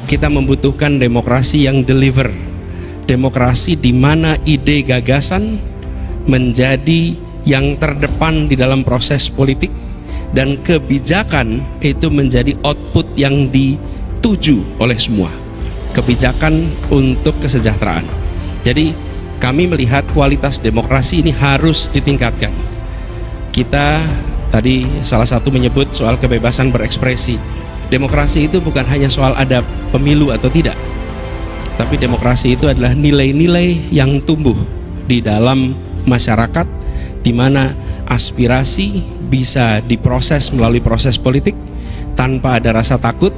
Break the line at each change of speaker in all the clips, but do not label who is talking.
kita membutuhkan demokrasi yang deliver, demokrasi di mana ide gagasan menjadi yang terdepan di dalam proses politik, dan kebijakan itu menjadi output yang dituju oleh semua, kebijakan untuk kesejahteraan. Jadi kami melihat kualitas demokrasi ini harus ditingkatkan. Kita tadi salah satu menyebut soal kebebasan berekspresi. Demokrasi itu bukan hanya soal ada pemilu atau tidak, tapi demokrasi itu adalah nilai-nilai yang tumbuh di dalam masyarakat, di mana aspirasi bisa diproses melalui proses politik tanpa ada rasa takut,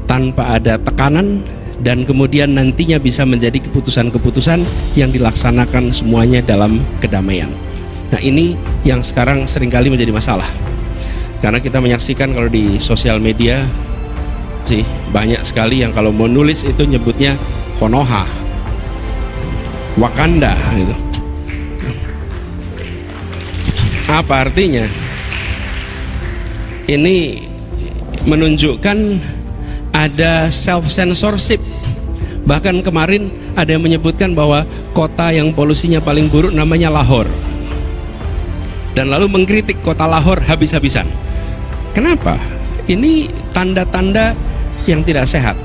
tanpa ada tekanan, dan kemudian nantinya bisa menjadi keputusan-keputusan yang dilaksanakan semuanya dalam kedamaian. Nah, ini yang sekarang seringkali menjadi masalah, karena kita menyaksikan kalau di sosial media sih banyak sekali yang kalau mau nulis itu nyebutnya Konoha, Wakanda gitu. Apa artinya? Ini menunjukkan ada self-censorship. Bahkan kemarin ada yang menyebutkan bahwa kota yang polusinya paling buruk namanya Lahore, dan lalu mengkritik kota Lahore habis-habisan. Kenapa? Ini tanda-tanda yang tidak sehat.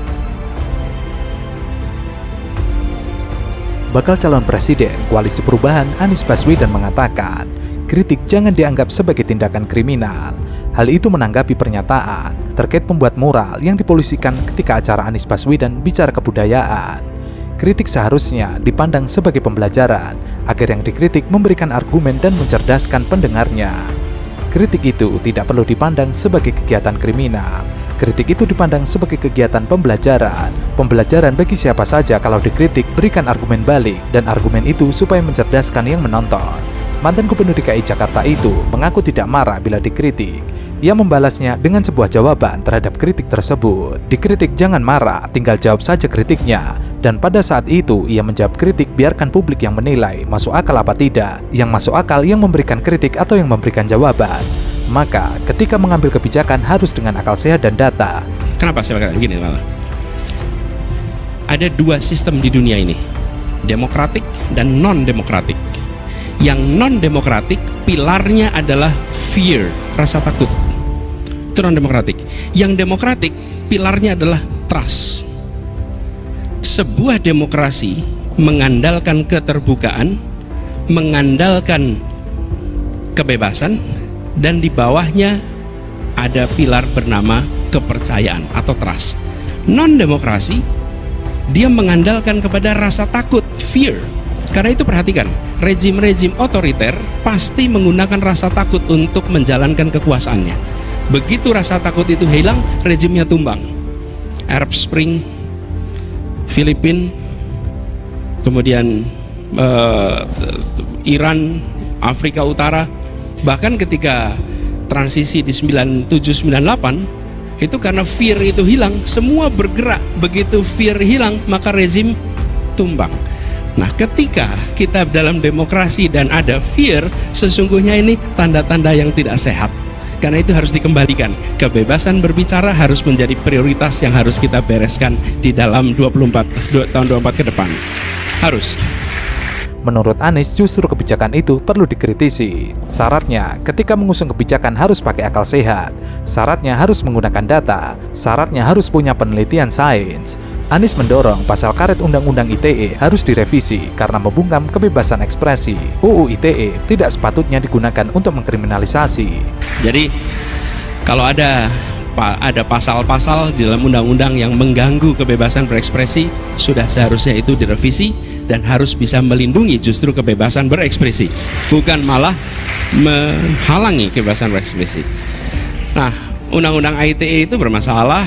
Bakal calon presiden Koalisi Perubahan Anies Baswedan mengatakan, kritik jangan dianggap sebagai tindakan kriminal. Hal itu menanggapi pernyataan terkait pembuat mural yang dipolisikan ketika acara Anies Baswedan bicara kebudayaan. Kritik seharusnya dipandang sebagai pembelajaran agar yang dikritik memberikan argumen dan mencerdaskan pendengarnya. Kritik itu tidak perlu dipandang sebagai kegiatan kriminal. Kritik itu dipandang sebagai kegiatan pembelajaran. Pembelajaran bagi siapa saja. Kalau dikritik, berikan argumen balik, dan argumen itu supaya mencerdaskan yang menonton. Mantan Gubernur DKI Jakarta itu mengaku tidak marah bila dikritik. Ia membalasnya dengan sebuah jawaban terhadap kritik tersebut. Dikritik jangan marah, tinggal jawab saja kritiknya. Dan pada saat itu ia menjawab kritik, biarkan publik yang menilai masuk akal apa tidak. Yang masuk akal yang memberikan kritik atau yang memberikan jawaban. Maka ketika mengambil kebijakan harus dengan akal sehat dan data.
Kenapa saya katakan begini malah? Ada dua sistem di dunia ini, demokratik dan non-demokratik. Yang non-demokratik pilarnya adalah fear, rasa takut. Itu non-demokratik. Yang demokratik pilarnya adalah trust. Sebuah demokrasi mengandalkan keterbukaan, mengandalkan kebebasan, dan di bawahnya ada pilar bernama kepercayaan atau trust. Non-demokrasi dia mengandalkan kepada rasa takut, fear. Karena itu perhatikan, rejim-rejim otoriter pasti menggunakan rasa takut untuk menjalankan kekuasaannya. Begitu rasa takut itu hilang, rejimnya tumbang. Arab Spring, Filipina, kemudian Iran, Afrika Utara. Bahkan ketika transisi di 97-98 itu karena fear itu hilang, semua bergerak. Begitu fear hilang, maka rezim tumbang. Nah, ketika kita dalam demokrasi dan ada fear, sesungguhnya ini tanda-tanda yang tidak sehat. Karena itu harus dikembalikan. Kebebasan berbicara harus menjadi prioritas yang harus kita bereskan di dalam tahun 24 ke depan. Harus.
Menurut Anies, justru kebijakan itu perlu dikritisi. Syaratnya, ketika mengusung kebijakan harus pakai akal sehat. Syaratnya harus menggunakan data. Syaratnya harus punya penelitian sains. Anies mendorong pasal karet Undang-Undang ITE harus direvisi karena membungkam kebebasan ekspresi. UU ITE tidak sepatutnya digunakan untuk mengkriminalisasi.
Jadi, kalau ada pasal-pasal di dalam undang-undang yang mengganggu kebebasan berekspresi, sudah seharusnya itu direvisi dan harus bisa melindungi justru kebebasan berekspresi, bukan malah menghalangi kebebasan berekspresi. Nah, undang-undang ITE itu bermasalah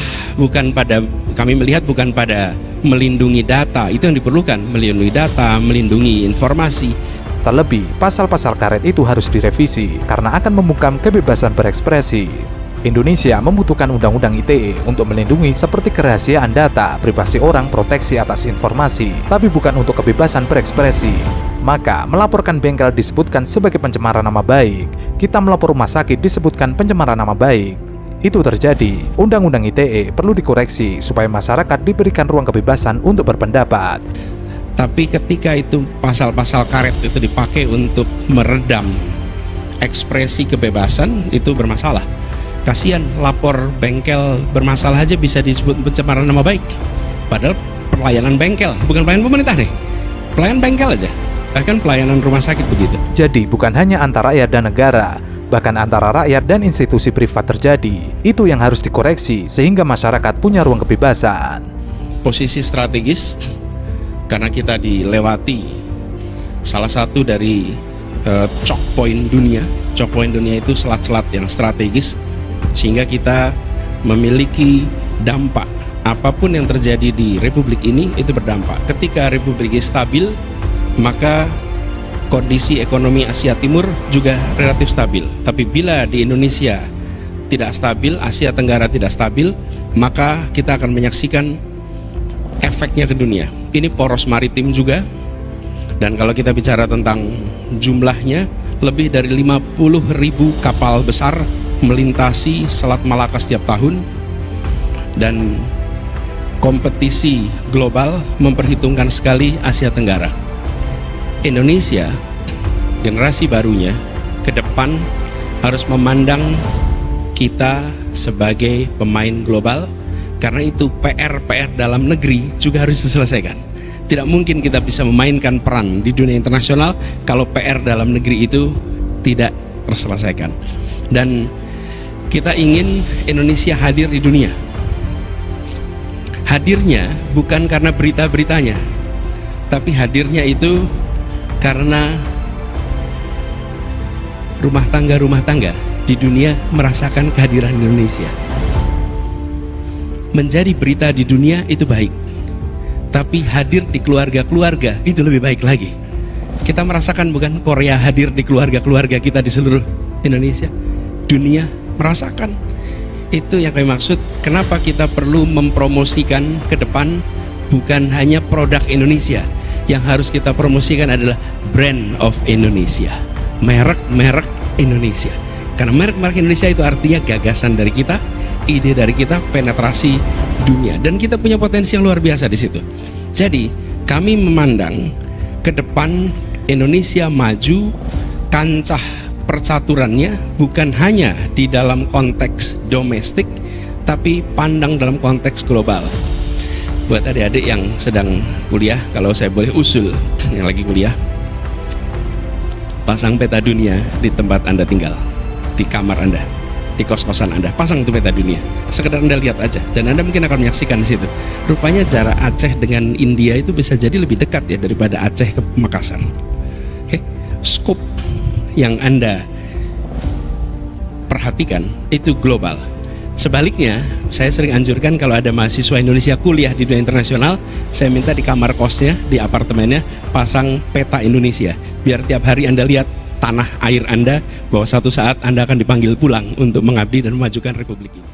kami melihat bukan pada melindungi data, itu yang diperlukan, melindungi data, melindungi informasi.
Terlebih, pasal-pasal karet itu harus direvisi karena akan membungkam kebebasan berekspresi. Indonesia membutuhkan undang-undang ITE untuk melindungi seperti kerahasiaan data, privasi orang, proteksi atas informasi, tapi bukan untuk kebebasan berekspresi. Maka, melaporkan bengkel disebutkan sebagai pencemaran nama baik. Kita melapor rumah sakit disebutkan pencemaran nama baik. itu terjadi, Undang-Undang ITE perlu dikoreksi supaya masyarakat diberikan ruang kebebasan untuk berpendapat.
Tapi ketika itu pasal-pasal karet itu dipakai untuk meredam ekspresi kebebasan, itu bermasalah. Kasihan, lapor bengkel bermasalah aja bisa disebut pencemaran nama baik. Padahal pelayanan bengkel, bukan pelayanan pemerintah nih, pelayanan bengkel aja, bahkan pelayanan rumah sakit begitu.
Jadi bukan hanya antara rakyat dan negara, bahkan antara rakyat dan institusi privat terjadi. Itu yang harus dikoreksi sehingga masyarakat punya ruang kebebasan.
Posisi strategis karena kita dilewati salah satu dari choke point dunia. Choke point dunia itu selat-selat yang strategis, sehingga kita memiliki dampak. Apapun yang terjadi di republik ini itu berdampak. Ketika republik ini stabil, maka kondisi ekonomi Asia Timur juga relatif stabil. Tapi bila di Indonesia tidak stabil, Asia Tenggara tidak stabil, maka kita akan menyaksikan efeknya ke dunia. Ini poros maritim juga, dan kalau kita bicara tentang jumlahnya, lebih dari 50.000 kapal besar melintasi Selat Malaka setiap tahun, dan kompetisi global memperhitungkan sekali Asia Tenggara. Indonesia, generasi barunya ke depan harus memandang kita sebagai pemain global. Karena itu PR dalam negeri juga harus diselesaikan. Tidak mungkin kita bisa memainkan peran di dunia internasional kalau PR dalam negeri itu tidak terselesaikan. Dan kita ingin Indonesia hadir di dunia. Hadirnya bukan karena berita-beritanya, tapi hadirnya itu karena rumah tangga di dunia merasakan kehadiran Indonesia. Menjadi berita di dunia itu baik, tapi hadir di keluarga-keluarga itu lebih baik lagi. Kita merasakan bukan Korea hadir di keluarga-keluarga kita di seluruh Indonesia, dunia merasakan. Itu yang kami maksud, kenapa kita perlu mempromosikan ke depan bukan hanya produk Indonesia. Yang harus kita promosikan adalah brand of Indonesia, merek-merek Indonesia. Karena merek-merek Indonesia itu artinya gagasan dari kita, ide dari kita, penetrasi dunia, dan kita punya potensi yang luar biasa di situ. Jadi kami memandang ke depan Indonesia maju, kancah percaturannya bukan hanya di dalam konteks domestik, tapi pandang dalam konteks global. Buat adik-adik yang sedang kuliah, kalau saya boleh usul yang lagi kuliah, pasang peta dunia di tempat Anda tinggal, di kamar Anda, di kos-kosan Anda, pasang itu peta dunia. Sekedar Anda lihat aja, dan Anda mungkin akan menyaksikan di situ. Rupanya jarak Aceh dengan India itu bisa jadi lebih dekat ya daripada Aceh ke Makassar. Oke, skop yang Anda perhatikan itu global. Sebaliknya, saya sering anjurkan kalau ada mahasiswa Indonesia kuliah di dunia internasional, saya minta di kamar kosnya, di apartemennya, pasang peta Indonesia. Biar tiap hari Anda lihat tanah air Anda, bahwa satu saat Anda akan dipanggil pulang untuk mengabdi dan memajukan republik ini.